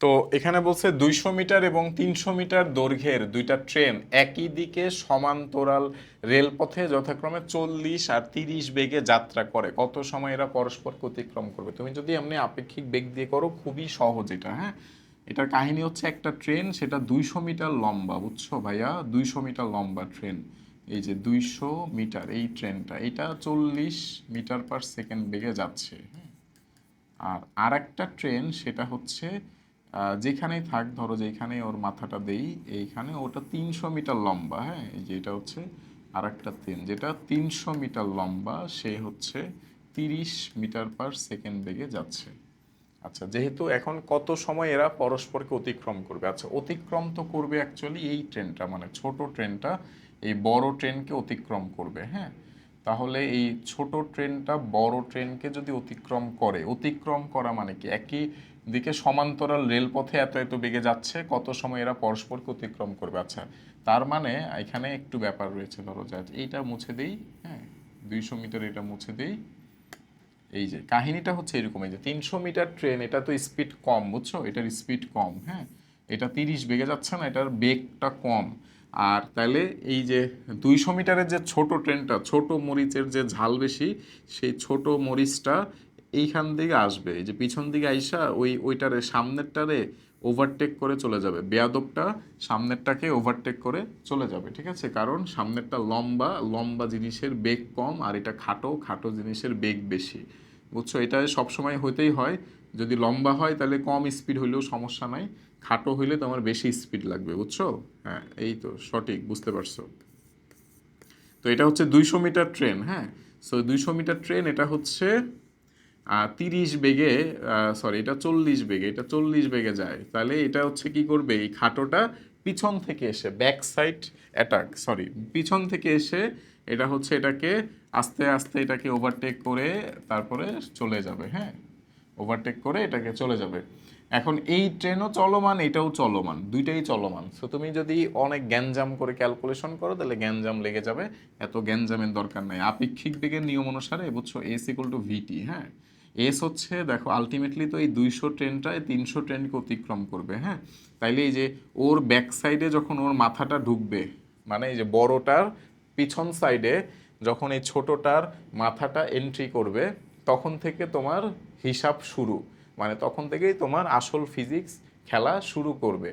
তো এখানে বলছে 200 মিটার এবং 300 মিটার দৈর্ঘ্যের দুইটা ট্রেন একই দিকে সমান্তরাল রেলপথে যথাক্রমে 40 আর 30 বেগে যাত্রা করে, কত সময় এরা পরস্পরকে অতিক্রম করবে? তুমি যদি এমনি আপেক্ষিক বেগ দিয়ে করো খুবই সহজ এটা, হ্যাঁ। এটার কাহিনী হচ্ছে একটা ট্রেন, সেটা 200 মিটার লম্বা, বুঝছো ভাইয়া, 200 মিটার লম্বা ট্রেন। এই যে 200 মিটার এই ট্রেনটা, এটা 40 মিটার পার সেকেন্ড বেগে যাচ্ছে, হ্যাঁ। আর আরেকটা ট্রেন সেটা হচ্ছে যেখানেই থাক, ধরো যেখানেই ওর মাথাটা দেই, এইখানে ওটা 300 মিটার লম্বা, হ্যাঁ। এই যে এটা হচ্ছে আরেকটা ট্রেন যেটা 300 মিটার লম্বা, সে হচ্ছে 30 মিটার পার সেকেন্ড বেগে যাচ্ছে। আচ্ছা, যেহেতু এখন কত সময় এরা পরস্পরকে অতিক্রম করবে, আচ্ছা অতিক্রম তো করবে অ্যাকচুয়ালি এই ট্রেনটা, মানে ছোট ট্রেনটা এই বড় ট্রেনকে অতিক্রম করবে। হ্যাঁ, তাহলে এই ছোট ট্রেনটা বড় ট্রেনকে যদি অতিক্রম করে, অতিক্রম করা মানে কি, একই দিকে সমান্তরাল রেলপথে এত এত বেগে যাচ্ছে, কত সময় এরা পরস্পরকে অতিক্রম করবে। আচ্ছা, তার মানে এখানে একটু ব্যাপার রয়েছে, ধরো যা এইটা মুছে দেই, হ্যাঁ 200 মিটার এটা মুছে দেই। এই যে কাহিনীটা হচ্ছে এরকম, এই যে 300 মিটার ট্রেন, এটা তো স্পিড কম, বুঝছো, এটার স্পিড কম। হ্যাঁ, এটা 30 বেগে যাচ্ছে না, এটার বেগটা কম। আর তাহলে এই যে 200 মিটারের যে ছোট ট্রেনটা, ছোট মরিচের যে ঝাল বেশি, সেই ছোট মরিচটা এইখান দিকে আসবে, এই যে পিছন দিকে আইসা ওইটারে সামনেরটারে ওভারটেক করে চলে যাবে, বেয়াদবটা সামনেরটাকে ওভারটেক করে চলে যাবে। ঠিক আছে, কারণ সামনেরটা লম্বা, লম্বা জিনিসের বেগ কম, আর এটা খাটো, খাটো জিনিসের বেগ বেশি। বুঝছো, এটা সবসময় হইতেই হয়। যদি লম্বা হয় তাহলে কম স্পিড হইলেও সমস্যা নাই, খাটো হইলে তোমার বেশি স্পিড লাগবে। বুঝছো, হ্যাঁ এই তো সঠিক, বুঝতে পারছো। তো এটা হচ্ছে 200 মিটার ট্রেন। হ্যাঁ, সো 200 মিটার ট্রেন, এটা হচ্ছে 30 বেগে, সরি এটা 40 বেগে, এটা 40 বেগে যায়। তাহলে এটা হচ্ছে কি করবে, এই খাটোটা পিছন থেকে এসে ব্যাক সাইড অ্যাটাক, সরি পিছন থেকে এসে এটা হচ্ছে এটাকে আস্তে আস্তে এটাকে ওভারটেক করে তারপরে চলে যাবে। হ্যাঁ, ওভারটেক করে এটাকে চলে যাবে। এখন এই ট্রেনও চলমান, এটাও চলমান, দুইটাই চলমান। সো তুমি যদি অনেক গ্যাঞ্জাম করে ক্যালকুলেশন করো তাহলে গ্যাঞ্জাম লেগে যাবে, এত গ্যাঞ্জামের দরকার নাই। আপেক্ষিক বেগের নিয়ম অনুসারে বুঝছো, এস ইকুয়াল টু ভিটি। হ্যাঁ, এস হচ্ছে দেখো আলটিমেটলি তো এই 200 ট্রেনটায় 300 ট্রেনকে অতিক্রম করবে। হ্যাঁ, তাইলে এই যে ওর ব্যাক সাইডে যখন ওর মাথাটা ঢুকবে, মানে এই যে বড়টার পিছন সাইডে যখন এই ছোটটার মাথাটা এন্ট্রি করবে, তখন থেকে তোমার হিসাব শুরু, মানে তখন থেকেই তোমার আসল ফিজিক্স খেলা শুরু করবে।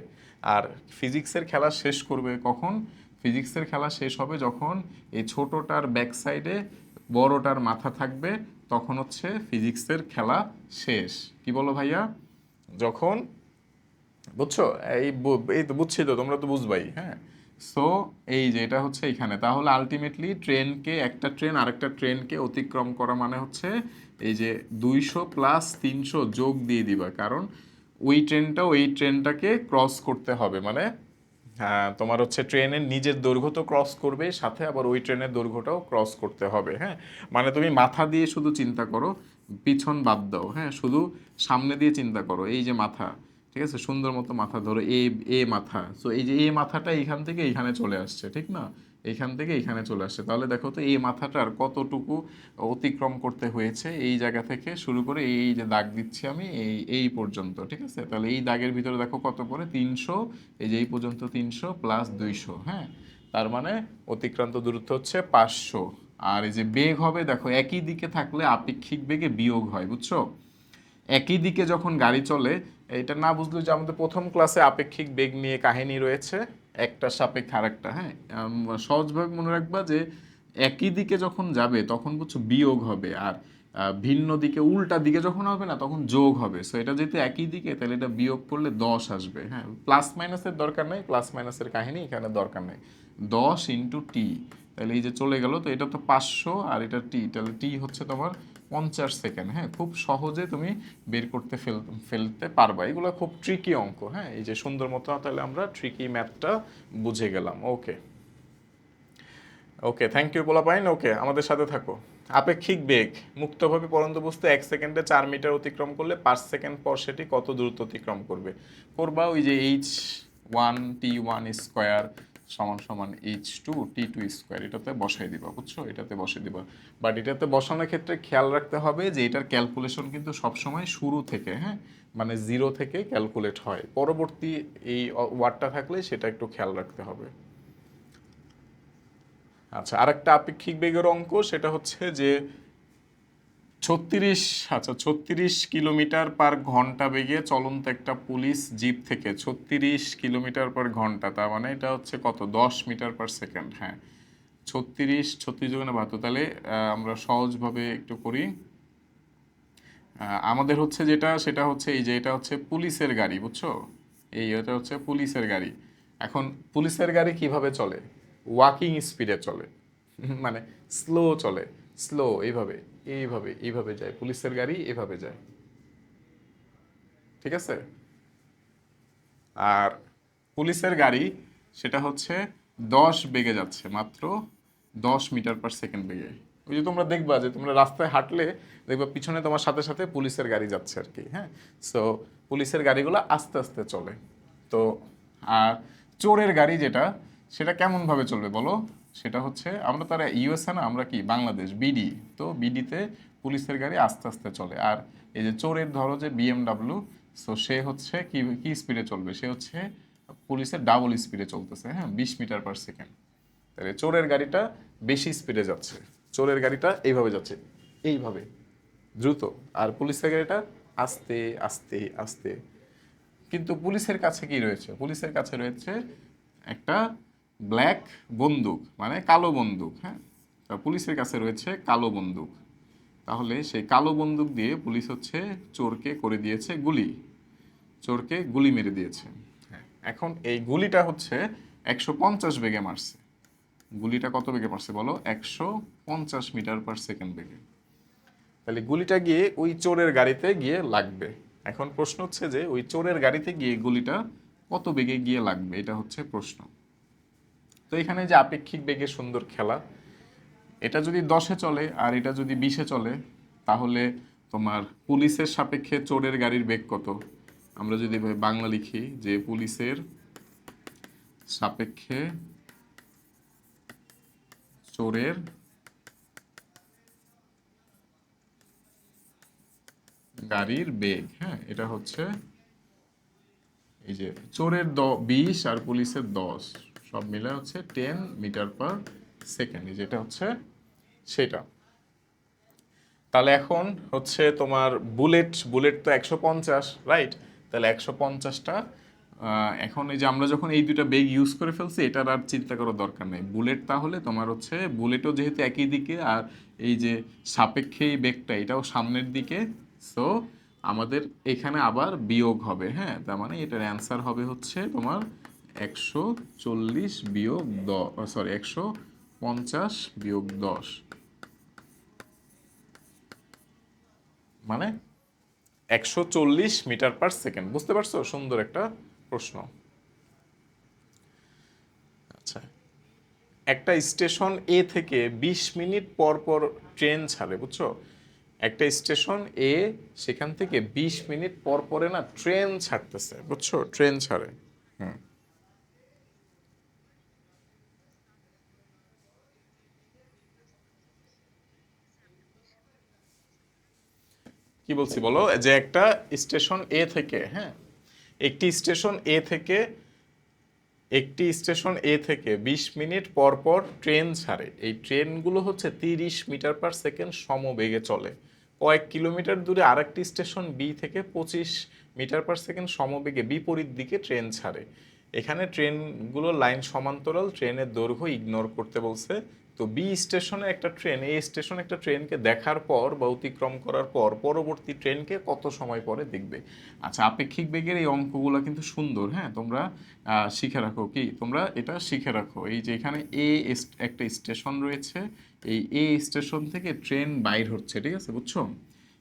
আর ফিজিক্সের খেলা শেষ করবে কখন, ফিজিক্সের খেলা শেষ হবে যখন এই ছোটটার ব্যাক সাইডে বড়টার মাথা থাকবে, তখন হচ্ছে ফিজিক্সের খেলা শেষ। কি বলো ভাইয়া? যখন, বুঝছো, এই তো বুঝছি, তো তোমরা তো বুঝবাই। হ্যাঁ, সো এই যে এটা হচ্ছে এখানে, তাহলে আলটিমেটলি ট্রেনকে, একটা ট্রেন আরেকটা ট্রেনকে অতিক্রম করা মানে হচ্ছে এই যে 200 প্লাস 300 যোগ দিয়ে দিবা, কারণ ওই ট্রেনটাও এই ট্রেনটাকে ক্রস করতে হবে। মানে হ্যাঁ, তোমার হচ্ছে ট্রেনের নিজের দৈর্ঘ্য তো ক্রস করবে, সাথে আবার ওই ট্রেনের দৈর্ঘ্যটাও ক্রস করতে হবে। হ্যাঁ, মানে তুমি মাথা দিয়ে শুধু চিন্তা করো, পিছন বাদ দাও। হ্যাঁ, শুধু সামনে দিয়ে চিন্তা করো, এই যে মাথা, ঠিক আছে, সুন্দর মতো মাথা ধরো, এ মাথা, সো এই যে এ মাথাটা এইখান থেকে এইখানে চলে আসছে, ঠিক না, এইখান থেকে এইখানে চলে আসছে। তাহলে দেখো তো এই মাথাটার কতটুকু অতিক্রম করতে হয়েছে, এই জায়গা থেকে শুরু করে এই যে দাগ দিচ্ছি আমি, এই পর্যন্ত। ঠিক আছে, তাহলে এই দাগের ভিতরে দেখো কত করে, 300, এই যে এই পর্যন্ত 300 প্লাস 200। হ্যাঁ, তার মানে অতিক্রান্ত দূরত্ব হচ্ছে 500। আর এই যে বেগ হবে, দেখো একই দিকে থাকলে আপেক্ষিক বেগে বিয়োগ হয়, বুঝছো, একই দিকে যখন গাড়ি চলে, এটা না বুঝলে যে আমাদের প্রথম ক্লাসে আপেক্ষিক বেগ নিয়ে কাহিনী রয়েছে, একটা সাপেক্ষে আরেকটা। হ্যাঁ, সহজভাবে মনে রাখবা যে একই দিকে যখন যাবে তখন বুঝছো বিয়োগ হবে, আর ভিন্ন দিকে উল্টা দিকে যখন হবে না তখন যোগ হবে। সো এটা যেহেতু একই দিকে, তাহলে এটা বিয়োগ করলে 10 আসবে। হ্যাঁ, প্লাস মাইনাসের দরকার নেই, প্লাস মাইনাসের কাহিনী এখানে দরকার নেই। 10 ইন্টু টি, তাহলে এই যে চলে গেল, তো এটা তো 500 আর এটা টি, তাহলে টি হচ্ছে তোমার 50 সেকেন্ড। হ্যাঁ, খুব সহজে তুমি বের করতে ফেলতে পারবা, এগুলো খুব ট্রিকি অঙ্ক। হ্যাঁ, এই যে সুন্দর মতো, তাহলে আমরা ট্রিকি ম্যাথটা বুঝে গেলাম। ওকে ওকে, থ্যাংক ইউ পোলাপাইন। ওকে, আমাদের সাথে থাকো। আপেক্ষিক বেগ, মুক্তভাবে পড়ন্ত বস্তু 1 সেকেন্ডে 4 মিটার অতিক্রম করলে 5 সেকেন্ড পর সেটি কত দূরত্ব অতিক্রম করবে? করবা ওই যে H1T1 স্কোয়ার সমান সমান H2T2 স্কোয়ার, এটাতে বসাই দিবা। বুঝছো, এটাতে বসাই দিবা। বাট এটাতে বসানোর ক্ষেত্রে খেয়াল রাখতে হবে যে এটার ক্যালকুলেশন কিন্তু সবসময় শুরু থেকে, হ্যাঁ, মানে 0 থেকে ক্যালকুলেট হয়, পরবর্তী এই ওয়ার্ডটা থাকলে সেটা একটু খেয়াল রাখতে হবে। আচ্ছা, আরেকটা আপেক্ষিক বেগের অঙ্ক, সেটা হচ্ছে যে 36, আচ্ছা 36 কিলোমিটার পার ঘন্টা বেগে চলন্ত একটা পুলিশ জিপ থেকে 36 কিলোমিটার পার ঘন্টা, তার মানে এটা হচ্ছে কত, 10 মিটার পার সেকেন্ড। হ্যাঁ, 36, 36 দুগুণে 72, তাহলে আমরা সহজভাবে একটু করি। আমাদের হচ্ছে যেটা, সেটা হচ্ছে এই যে এটা হচ্ছে পুলিশের গাড়ি, বুঝছো, এটা হচ্ছে পুলিশের গাড়ি। এখন পুলিশের গাড়ি কিভাবে চলে? ওয়াকিং স্পিডে চলে, মানে স্লো চলে, স্লো, এইভাবে এইভাবে এইভাবে যায় পুলিশের গাড়ি, এভাবে যায়। ঠিক আছে। আর পুলিশের গাড়ি সেটা হচ্ছে 10 বেগে যাচ্ছে, মাত্র 10 মিটার/সেকেন্ড বেগে। ওই যে তোমরা দেখবা যে তোমরা রাস্তায় হাঁটলে দেখবা পিছনে তোমার সাথে সাথে পুলিশের গাড়ি যাচ্ছে আর কি, হ্যাঁ। সো পুলিশের গাড়িগুলো আস্তে আস্তে চলে। তো আর চোরের গাড়ি যেটা, সেটা কেমনভাবে চলবে বলো? সেটা হচ্ছে, আমরা তারা ইউএসএ না, আমরা কি বাংলাদেশ, বিডি। তো বিডিতে পুলিশের গাড়ি আস্তে আস্তে চলে। আর এই যে চোরের ধরো যে বিএমডাব্লিউ, সো সে হচ্ছে কি কি স্পিডে চলবে, সে হচ্ছে পুলিশের ডাবল স্পিডে চলতেছে, হ্যাঁ, 20 মিটার/সেকেন্ড। তাহলে চোরের গাড়িটা বেশি স্পিডে যাচ্ছে, চোরের গাড়িটা এইভাবে যাচ্ছে, এইভাবে দ্রুত। আর পুলিশের গাড়িটা আস্তে আস্তে আস্তে। কিন্তু পুলিশের কাছে কি রয়েছে? পুলিশের কাছে রয়েছে একটা ব্ল্যাক বন্দুক, মানে কালো বন্দুক, হ্যাঁ। তা পুলিশের কাছে রয়েছে কালো বন্দুক। তাহলে সেই কালো বন্দুক দিয়ে পুলিশ হচ্ছে চোরকে করে দিয়েছে গুলি, চোরকে গুলি মেরে দিয়েছে, হ্যাঁ। এখন এই গুলিটা হচ্ছে 150 বেগে মারছে। গুলিটা কত বেগে মারছে বলো? 150 মিটার/সেকেন্ড বেগে। তাহলে গুলিটা গিয়ে ওই চোরের গাড়িতে গিয়ে লাগবে। এখন প্রশ্ন হচ্ছে যে ওই চোরের গাড়িতে গিয়ে গুলিটা কত বেগে গিয়ে লাগবে, এটা হচ্ছে প্রশ্ন। তো এখানে যে আপেক্ষিক বেগে সুন্দর খেলা, এটা যদি 10-এ চলে আর এটা যদি 20-এ চলে, তাহলে তোমার পুলিশের সাপেক্ষে চোরের গাড়ির বেগ কত? আমরা যদি বাংলা লিখি যে পুলিশের সাপেক্ষে চোরের গাড়ির বেগ, হ্যাঁ, এটা হচ্ছে এই যে চোরের 20 আর পুলিশের 10, সব মিলে হচ্ছে 10 মিটার/সেকেন্ড, যেটা হচ্ছে সেটা। তাহলে এখন হচ্ছে তোমার বুলেট, বুলেট তো 150, রাইট? তাহলে 150টা, এখন এই যে আমরা যখন এই দুইটা বেগ ইউজ করে ফেলছি, এটার আর চিন্তা করার দরকার নেই। বুলেট তাহলে তোমার হচ্ছে, বুলেটও যেহেতু একই দিকে, আর এই যে সাপেক্ষে এই বেগটা এটাও সামনের দিকে, সো আমাদের এখানে আবার বিয়োগ হবে, হ্যাঁ। তার মানে এটার অ্যান্সার হবে হচ্ছে তোমার 140 বিয়োগ 10, সরি 150 বিয়োগ 10, মানে 140 মিটার/সেকেন্ড। বুঝতে পারছো? সুন্দর একটা প্রশ্ন। আচ্ছা, একটা স্টেশন এ থেকে 20 মিনিট পর পর ট্রেন ছাড়ে, বুঝছো? একটা স্টেশন এ, সেখান থেকে 20 মিনিট পর পরে না ট্রেন ছাড়তেছে, বুঝছো? ট্রেন ছাড়ে। হুম, কি বলছি বলো? যে একটা স্টেশন এ থেকে, হ্যাঁ, একটি স্টেশন এ থেকে, একটি স্টেশন এ থেকে 20 মিনিট পর পর ট্রেন ছাড়ে। এই ট্রেনগুলো হচ্ছে 30 মিটার/সেকেন্ড সমবেগে চলে। কয়েক কিলোমিটার দূরে আরেকটি স্টেশন বি থেকে 25 মিটার/সেকেন্ড সমবেগে বিপরীত দিকে ট্রেন ছাড়ে। এখানে ট্রেনগুলো লাইন সমান্তরাল, ট্রেনের দৈর্ঘ্য ইগনোর করতে বলছে। তো বি স্টেশনে একটা ট্রেন, এ স্টেশনে একটা ট্রেনকে দেখার পর বা অতিক্রম করার পর পরবর্তী ট্রেনকে কত সময় পরে দেখবে। আচ্ছা, আপেক্ষিক বেগের এই অঙ্কগুলো কিন্তু সুন্দর, হ্যাঁ। তোমরা শিখে রাখো, কি তোমরা এটা শিখে রাখো। এই যে এখানে এ একটা স্টেশন রয়েছে, এই এ স্টেশন থেকে ট্রেন বাইর হচ্ছে, ঠিক আছে, বুঝছো?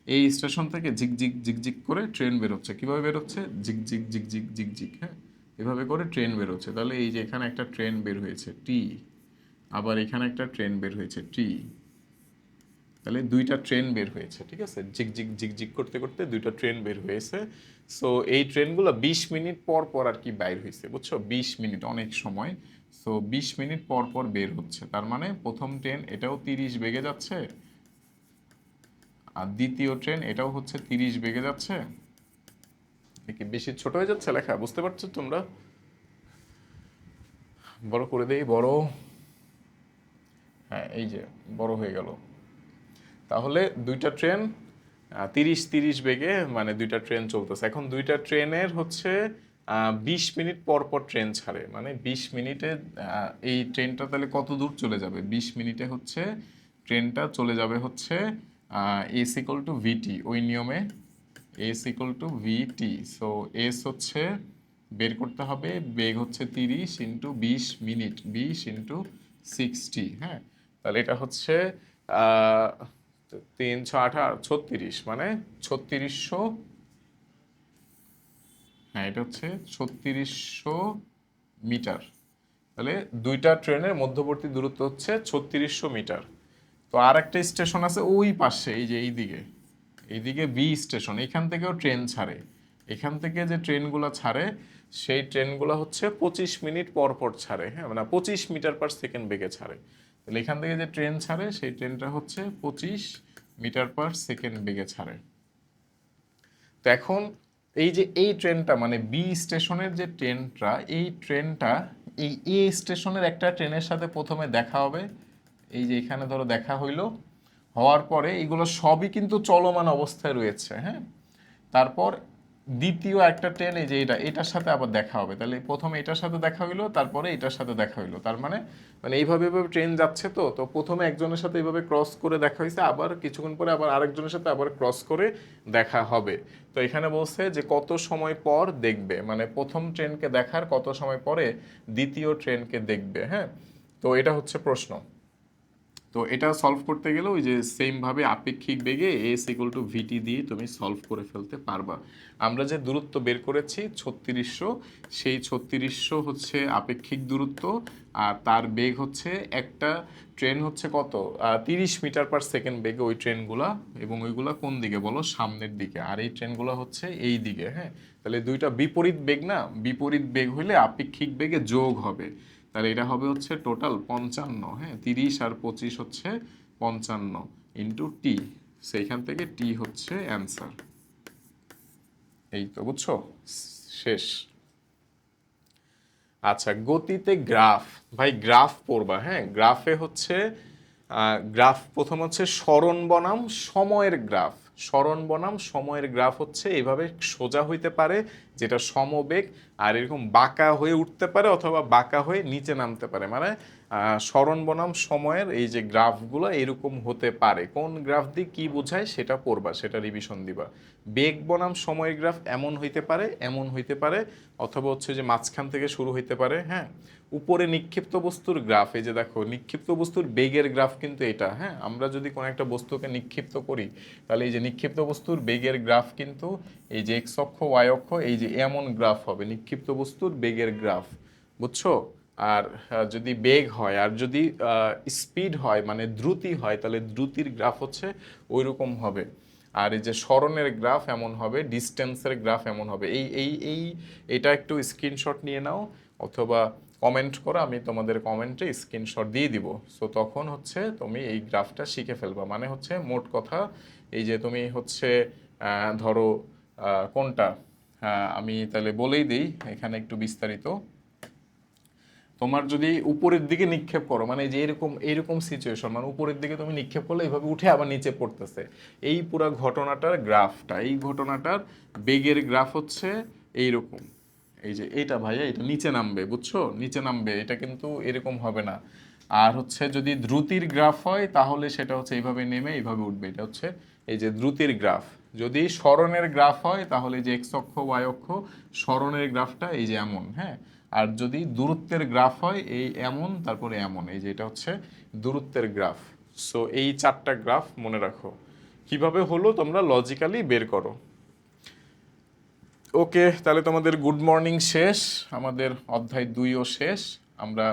এই স্টেশন থেকে ঝিকঝিক ঝিকঝিক করে ট্রেন বের হচ্ছে। কিভাবে বের হচ্ছে? ঝিকঝিক ঝিকঝিক ঝিকঝিক, হ্যাঁ, এভাবে করে ট্রেন বের হচ্ছে। তাহলে এই যে এখানে একটা ট্রেন বের হয়েছে টি, আবার এখানে একটা ট্রেন বের হয়েছে টি, তাহলে দুইটা ট্রেন বের হয়েছে, ঠিক আছে, ঝিকঝিক ঝিকঝিক করতে করতে দুইটা ট্রেন বের হয়েছে। সো এই ট্রেনগুলো 20 মিনিট পর পর আর কি বাইর হয়েছে, বুঝছো? 20 মিনিট অনেক সময়। সো 20 মিনিট পর পর বের হচ্ছে, তার মানে প্রথম ট্রেন এটাও 30 বেগে যাচ্ছে, আর দ্বিতীয় ট্রেন এটাও হচ্ছে 30 বেগে যাচ্ছে। কি বেশি ছোট হয়ে যাচ্ছে লেখা? বুঝতে পারছো তোমরা? বড় করে দেই, বড়, হ্যাঁ, এই যে বড় হয়ে গেল। তাহলে দুইটা ট্রেন 30-30 বেগে, মানে দুইটা ট্রেন চলতেছে। এখন দুইটা ট্রেনের হচ্ছে 20 মিনিট পর পর ট্রেন ছাড়ে, মানে 20 মিনিটে এই ট্রেনটা তাহলে কত দূর চলে যাবে? 20 মিনিটে হচ্ছে ট্রেনটা চলে যাবে হচ্ছে এস ইকুয়াল টু ভিটি, ওই নিয়মে S equal to V T. So S হচ্ছে বের করতে হবে, বেগ হচ্ছে 30 × 20 মিনিট, 20 × 60, হ্যাঁ। তাহলে এটা হচ্ছে 3 × 6 = 36, মানে 3600 হ্যাঁ এটা হচ্ছে 3600 মিটার। তাহলে দুইটা ট্রেনের মধ্যবর্তী দূরত্ব হচ্ছে 3600 মিটার। তো আর একটা স্টেশন আছে ওই পাশে, এই যে এইদিকে বি স্টেশন, এখান থেকেও ট্রেন ছাড়ে। এখান থেকে যে ট্রেনগুলো ছাড়ে সেই ট্রেনগুলো হচ্ছে 25 মিনিট পর পর ছাড়ে, হ্যাঁ মানে 25 মিটার/সেকেন্ড বেগে ছাড়ে। তাহলে এখান থেকে যে ট্রেন ছাড়ে সেই ট্রেনটা হচ্ছে 25 মিটার/সেকেন্ড বেগে ছাড়ে। তো এখন এই যে এই ট্রেনটা মানে বি স্টেশনের যে ট্রেনটা, এই ট্রেনটা এই এ স্টেশনের একটা ট্রেনের সাথে প্রথমে দেখা হবে। এই যে এখানে ধরো দেখা হইলো, হওয়ার পরে এগুলো সবই কিন্তু চলমান অবস্থায় রয়েছে, হ্যাঁ। তারপর দ্বিতীয় একটা ট্রেন এই যে এটার সাথে আবার দেখা হবে। তাহলে প্রথমে এটার সাথে দেখা হইলো, তারপরে এটার সাথে দেখা হইলো। তার মানে মানে এইভাবে এইভাবে ট্রেন যাচ্ছে। তো তো প্রথমে একজনের সাথে এইভাবে ক্রস করে দেখা হয়েছে, আবার কিছুক্ষণ পরে আবার আরেকজনের সাথে আবার ক্রস করে দেখা হবে। তো এখানে বলছে যে কত সময় পর দেখবে, মানে প্রথম ট্রেনকে দেখার কত সময় পরে দ্বিতীয় ট্রেনকে দেখবে, হ্যাঁ। তো এটা হচ্ছে প্রশ্ন। তো এটা সলভ করতে গেলে ওই যে সেমভাবে আপেক্ষিক বেগে এস ইকুয়াল টু ভিটি দিয়ে তুমি সলভ করে ফেলতে পারবা। আমরা যে দূরত্ব বের করেছি 3600, সেই 3600 হচ্ছে আপেক্ষিক দূরত্ব, আর তার বেগ হচ্ছে একটা ট্রেন হচ্ছে কত 30 মিটার/সেকেন্ড বেগে ওই ট্রেনগুলা, এবং ওইগুলা কোন দিকে বলো, সামনের দিকে, আর এই ট্রেনগুলো হচ্ছে এই দিকে, হ্যাঁ। তাহলে দুইটা বিপরীত বেগ না, বিপরীত বেগ হইলে আপেক্ষিক বেগে যোগ হবে। তাহলে এটা হবে হচ্ছে টোটাল 55, হ্যাঁ 30 আর 25 হচ্ছে 55 ইন্টু টি, সেইখান থেকে টি হচ্ছে অ্যান্সার। এই তো বুঝছো, শেষ। আচ্ছা গতিতে গ্রাফ, ভাই গ্রাফ পড়বা, হ্যাঁ। গ্রাফে হচ্ছে গ্রাফ প্রথম হচ্ছে সরণ বনাম সময়ের গ্রাফ। সরণ বনাম সময়ের গ্রাফ হচ্ছে এইভাবে সোজা হইতে পারে যেটা সমবেগ, আর এরকম বাঁকা হয়ে উঠতে পারে অথবা বাঁকা হয়ে নিচে নামতে পারে। মানে সরণ বনাম সময়ের এই যে গ্রাফগুলো এরকম হতে পারে। কোন গ্রাফ দিয়ে কি বোঝায় সেটা পড়বা, সেটা রিভিশন দিবা। বেগ বনাম সময়ের গ্রাফ এমন হইতে পারে, এমন হইতে পারে, অথবা হচ্ছে যে মাঝখান থেকে শুরু হইতে পারে, হ্যাঁ। উপরে নিক্ষিপ্ত বস্তুর গ্রাফ, এই যে দেখো নিক্ষিপ্ত বস্তুর বেগের গ্রাফ কিন্তু এটা, হ্যাঁ। আমরা যদি কোনো একটা বস্তুকে নিক্ষিপ্ত করি তাহলে এই যে নিক্ষিপ্ত বস্তুর বেগের গ্রাফ কিন্তু এই যে এক্স অক্ষ ওয়াই অক্ষ এই যে এমন গ্রাফ হবে নিক্ষিপ্ত বস্তুর বেগের গ্রাফ, বুঝছো। আর যদি বেগ হয় আর যদি স্পিড হয় মানে দ্রুতি হয় তাহলে দ্রুতির গ্রাফ হচ্ছে ওই রকম হবে। আর এই যে সরণের গ্রাফ এমন হবে, ডিস্টেন্সের গ্রাফ এমন হবে। এটা একটু স্ক্রিনশট নিয়ে নাও অথবা কমেন্ট করো, আমি তোমাদের কমেন্টে স্ক্রিনশট দিয়ে দিব। সো তখন হচ্ছে তুমি এই গ্রাফটা শিখে ফেলবা। মানে হচ্ছে মোট কথা এই যে তুমি হচ্ছে ধরো কোনটা আমি তাহলে বলেই দিই এখানে একটু বিস্তারিত। তোমার যদি উপরের দিকে নিক্ষেপ করো মানে যে এইরকম সিচুয়েশন, মানে উপরের দিকে তুমি নিক্ষেপ করলে এইভাবে উঠে আবার নিচে পড়তেছে, এই পুরো ঘটনাটার গ্রাফটা, এই ঘটনাটার বেগের গ্রাফ হচ্ছে এইরকম। এই যে এইটা ভাইয়া এটা নিচে নামবে, বুঝছো, নিচে নামবে, এটা কিন্তু এরকম হবে না। আর হচ্ছে যদি দ্রুতির গ্রাফ হয় তাহলে সেটা হচ্ছে এইভাবে নেমে এইভাবে উঠবে, এটা হচ্ছে এই যে দ্রুতির গ্রাফ। যদি সরণের গ্রাফ হয় তাহলে যে এক্স অক্ষ ওয়াই অক্ষ, সরণের গ্রাফটা এই যে এমন, হ্যাঁ। আর যদি দূরত্বের গ্রাফ হয় এই এমন তারপরে এমন, এই যে এটা হচ্ছে দূরত্বের গ্রাফ। সো এই চারটা গ্রাফ মনে রাখো। কিভাবে হলো তোমরা লজিক্যালি বের করো। ওকে, তাহলে তোমাদের গুড মর্নিং শেষ, আমাদের অধ্যায় 2ও শেষ। আমরা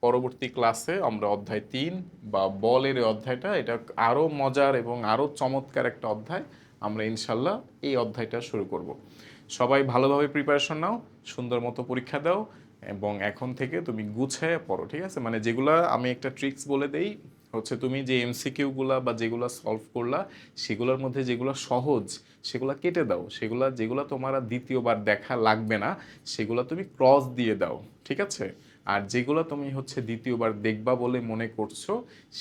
পরবর্তী ক্লাসে আমরা অধ্যায় 3 বা বলের এই অধ্যায়টা, এটা আরও মজার এবং আরও চমৎকার একটা অধ্যায়, আমরা ইনশাল্লাহ এই অধ্যায়টা শুরু করব। সবাই ভালোভাবে প্রিপারেশন নাও, সুন্দর মতো পরীক্ষা দাও, এবং এখন থেকে তুমি গুছায় পড়ো, ঠিক আছে। মানে যেগুলা আমি একটা ট্রিক্স বলে দেই হচ্ছে, তুমি যে এমসিকিউগুলা বা যেগুলা সলভ করলা সেগুলোর মধ্যে যেগুলো সহজ সেগুলা কেটে দাও, যেগুলা তোমার আর দ্বিতীয়বার দেখা লাগবে না সেগুলা তুমি ক্রস দিয়ে দাও, ঠিক আছে। আর যেগুলো তুমি হচ্ছে দ্বিতীয়বার দেখবা বলে মনে করছো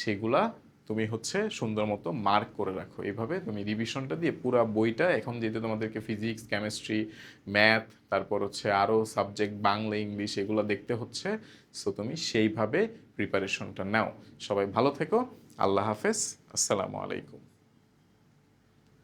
সেগুলা তুমি হচ্ছে সুন্দর মতো মার্ক করে রাখো। এইভাবে তুমি রিভিশনটা দিয়ে পুরো বইটা, এখন যেহেতু তোমাদেরকে ফিজিক্স কেমিস্ট্রি ম্যাথ তারপর হচ্ছে আরও সাবজেক্ট বাংলা ইংলিশ এগুলো দেখতে হচ্ছে, সো তুমি সেইভাবে প্রিপারেশনটা নাও। সবাই ভালো থেকো, আল্লাহ হাফেজ, আসসালামু আলাইকুম।